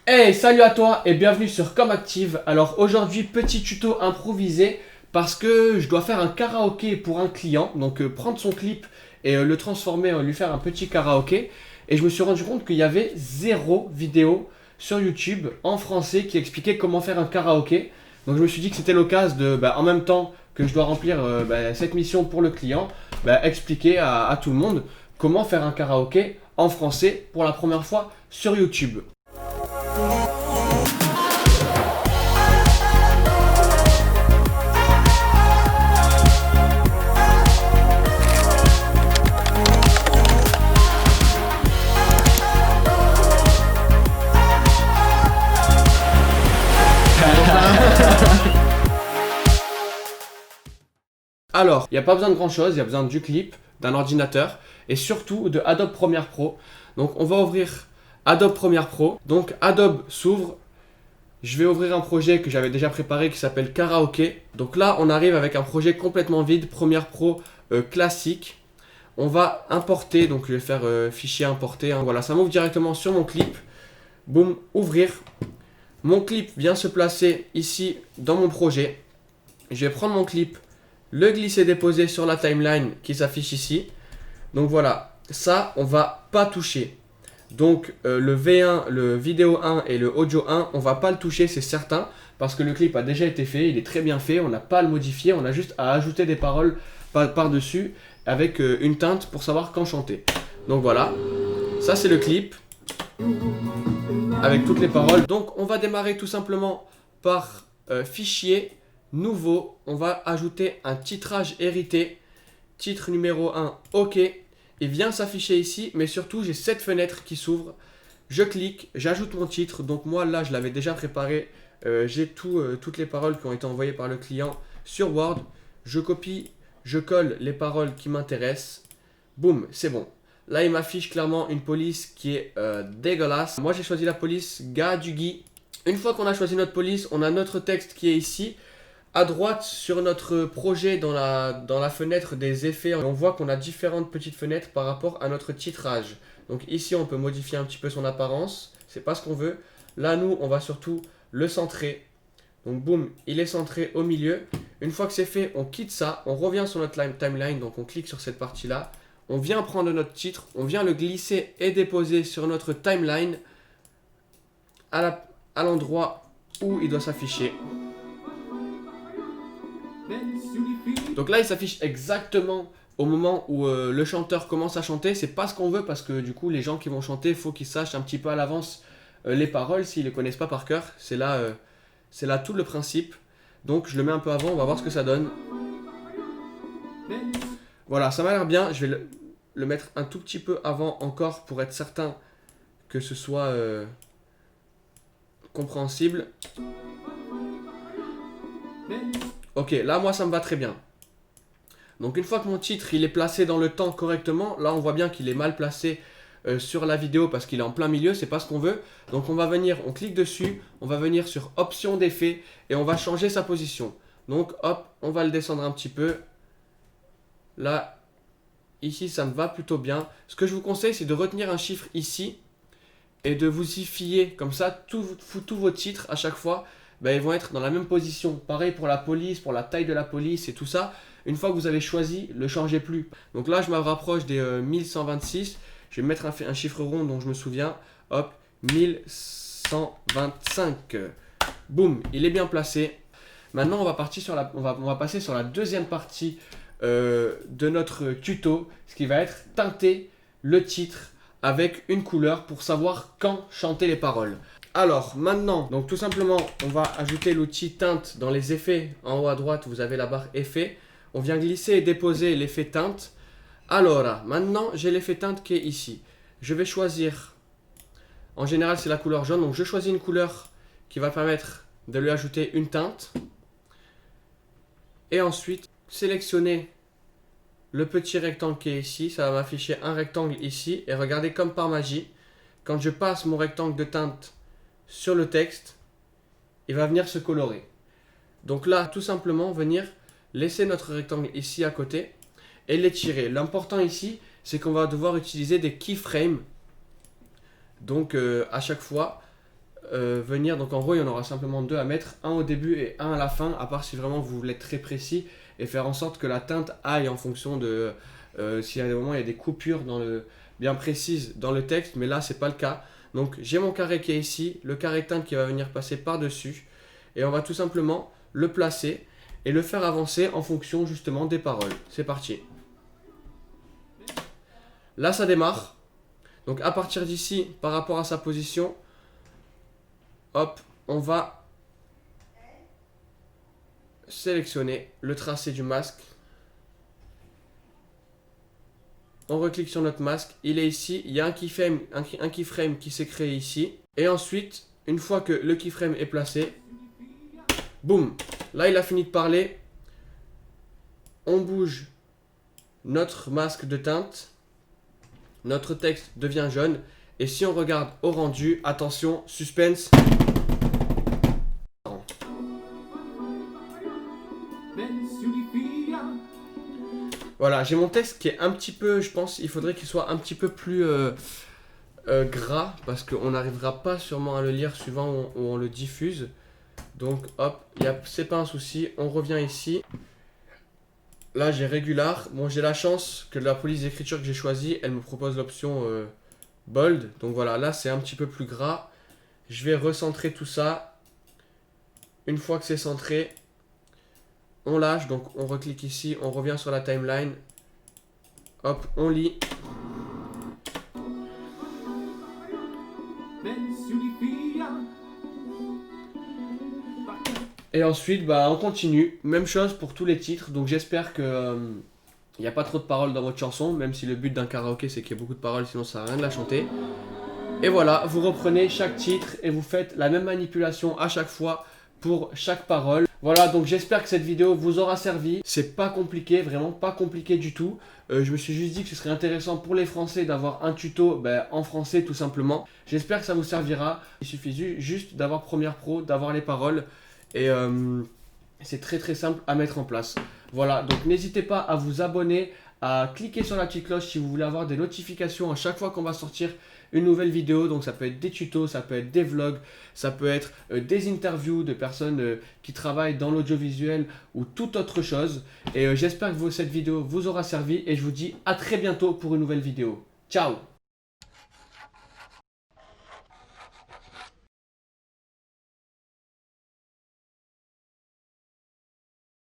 Hey, salut à toi et bienvenue sur Comme Active. Alors aujourd'hui, petit tuto improvisé parce que je dois faire un karaoké pour un client. Donc prendre son clip et le transformer, lui faire un petit karaoké. Et je me suis rendu compte qu'il y avait zéro vidéo sur YouTube en français qui expliquait comment faire un karaoké. Donc je me suis dit que c'était l'occasion de, en même temps que je dois remplir cette mission pour le client, expliquer à tout le monde comment faire un karaoké en français pour la première fois sur YouTube. Alors, il n'y a pas besoin de grand chose, il y a besoin du clip, d'un ordinateur et surtout de Adobe Premiere Pro. Donc on va ouvrir Adobe Premiere Pro. Donc Adobe s'ouvre. Je vais ouvrir un projet que j'avais déjà préparé qui s'appelle Karaoké. Donc là, on arrive avec un projet complètement vide, Premiere Pro classique. On va importer, donc je vais faire fichier importer. Voilà, ça m'ouvre directement sur mon clip. Boum, ouvrir. Mon clip vient se placer ici dans mon projet. Je vais prendre mon clip, le glisser-déposer sur la timeline qui s'affiche ici. Donc voilà, ça on va pas toucher. Donc le V1, le vidéo 1 et le audio 1, on va pas le toucher, c'est certain, parce que le clip a déjà été fait, il est très bien fait, on n'a pas à le modifier, on a juste à ajouter des paroles par-dessus avec une teinte pour savoir quand chanter. Donc voilà, ça c'est le clip avec toutes les paroles. Donc on va démarrer tout simplement par fichier, nouveau, on va ajouter un titrage hérité, titre numéro 1, OK. Il vient s'afficher ici, mais surtout j'ai cette fenêtre qui s'ouvre. Je clique, j'ajoute mon titre. Donc moi là je l'avais déjà préparé. J'ai toutes les paroles qui ont été envoyées par le client sur Word. Je copie, je colle les paroles qui m'intéressent. Boum, c'est bon. Là il m'affiche clairement une police qui est dégueulasse. Moi j'ai choisi la police Gadugui. Une fois qu'on a choisi notre police, on a notre texte qui est ici. À droite, sur notre projet, dans la fenêtre des effets, on voit qu'on a différentes petites fenêtres par rapport à notre titrage. Donc ici, on peut modifier un petit peu son apparence. C'est pas ce qu'on veut. Là, nous, on va surtout le centrer. Donc boum, il est centré au milieu. Une fois que c'est fait, on quitte ça. On revient sur notre timeline. Donc on clique sur cette partie-là. On vient prendre notre titre. On vient le glisser et déposer sur notre timeline à l'endroit où il doit s'afficher. Donc là il s'affiche exactement au moment où le chanteur commence à chanter. C'est pas ce qu'on veut parce que du coup les gens qui vont chanter, il faut qu'ils sachent un petit peu à l'avance les paroles s'ils les connaissent pas par cœur. C'est là tout le principe. Donc je le mets un peu avant, on va voir ce que ça donne. Voilà, ça m'a l'air bien. Je vais le mettre un tout petit peu avant encore pour être certain que ce soit compréhensible. Ok, là moi ça me va très bien. Donc une fois que mon titre il est placé dans le temps correctement, là on voit bien qu'il est mal placé sur la vidéo parce qu'il est en plein milieu, c'est pas ce qu'on veut. Donc on va venir, on clique dessus, on va venir sur option d'effet et on va changer sa position. Donc hop, on va le descendre un petit peu. Là, ici ça me va plutôt bien. Ce que je vous conseille c'est de retenir un chiffre ici et de vous y fier. Comme ça, tous vos titres à chaque fois, ils vont être dans la même position. Pareil pour la police, pour la taille de la police et tout ça. Une fois que vous avez choisi, ne le changez plus. Donc là, je me rapproche des 1126. Je vais mettre un chiffre rond dont je me souviens. Hop, 1125. Boum, il est bien placé. Maintenant, on va passer sur la deuxième partie de notre tuto. Ce qui va être teinter le titre avec une couleur pour savoir quand chanter les paroles. Alors maintenant, donc tout simplement, on va ajouter l'outil teinte dans les effets. En haut à droite, vous avez la barre effets. On vient glisser et déposer l'effet teinte. Alors, maintenant, j'ai l'effet teinte qui est ici. Je vais choisir, en général, c'est la couleur jaune. Donc, je choisis une couleur qui va permettre de lui ajouter une teinte. Et ensuite, sélectionner le petit rectangle qui est ici. Ça va m'afficher un rectangle ici. Et regardez comme par magie, quand je passe mon rectangle de teinte sur le texte, il va venir se colorer. Donc là, tout simplement, venir laisser notre rectangle ici à côté et l'étirer. L'important ici, c'est qu'on va devoir utiliser des keyframes. Donc à chaque fois, venir, donc en gros il y en aura simplement 2 à mettre, un au début et un à la fin, à part si vraiment vous voulez être très précis et faire en sorte que la teinte aille en fonction de s'il y a des moments il y a des coupures bien précises dans le texte, mais là c'est pas le cas. Donc j'ai mon carré qui est ici, le carré teinte qui va venir passer par dessus, et on va tout simplement le placer et le faire avancer en fonction justement des paroles. C'est parti. Là ça démarre, donc à partir d'ici par rapport à sa position, hop, on va sélectionner le tracé du masque. On reclique sur notre masque, il est ici, il y a un keyframe qui s'est créé ici. Et ensuite, une fois que le keyframe est placé, boum, là il a fini de parler. On bouge notre masque de teinte, notre texte devient jaune. Et si on regarde au rendu, attention, suspense. Voilà, j'ai mon texte qui est un petit peu, je pense, il faudrait qu'il soit un petit peu plus gras, parce qu'on n'arrivera pas sûrement à le lire suivant où on le diffuse. Donc hop, c'est pas un souci, on revient ici. Là j'ai régular, bon j'ai la chance que la police d'écriture que j'ai choisie, elle me propose l'option bold. Donc voilà, là c'est un petit peu plus gras. Je vais recentrer tout ça. Une fois que c'est centré, on lâche, donc on reclique ici, on revient sur la timeline. Hop, on lit. Et ensuite, bah, on continue. Même chose pour tous les titres. Donc j'espère que il n'y a pas trop de paroles dans votre chanson, même si le but d'un karaoké c'est qu'il y ait beaucoup de paroles, sinon ça sert à rien de la chanter. Et voilà, vous reprenez chaque titre et vous faites la même manipulation à chaque fois pour chaque parole. Voilà, donc j'espère que cette vidéo vous aura servi. C'est pas compliqué, vraiment pas compliqué du tout. Je me suis juste dit que ce serait intéressant pour les Français d'avoir un tuto en français tout simplement. J'espère que ça vous servira. Il suffit juste d'avoir Premiere Pro, d'avoir les paroles. Et c'est très très simple à mettre en place. Voilà, donc n'hésitez pas à vous abonner, à cliquer sur la petite cloche si vous voulez avoir des notifications à chaque fois qu'on va sortir une nouvelle vidéo. Donc ça peut être des tutos, ça peut être des vlogs, ça peut être des interviews de personnes qui travaillent dans l'audiovisuel ou toute autre chose. Et j'espère que cette vidéo vous aura servi et je vous dis à très bientôt pour une nouvelle vidéo. Ciao!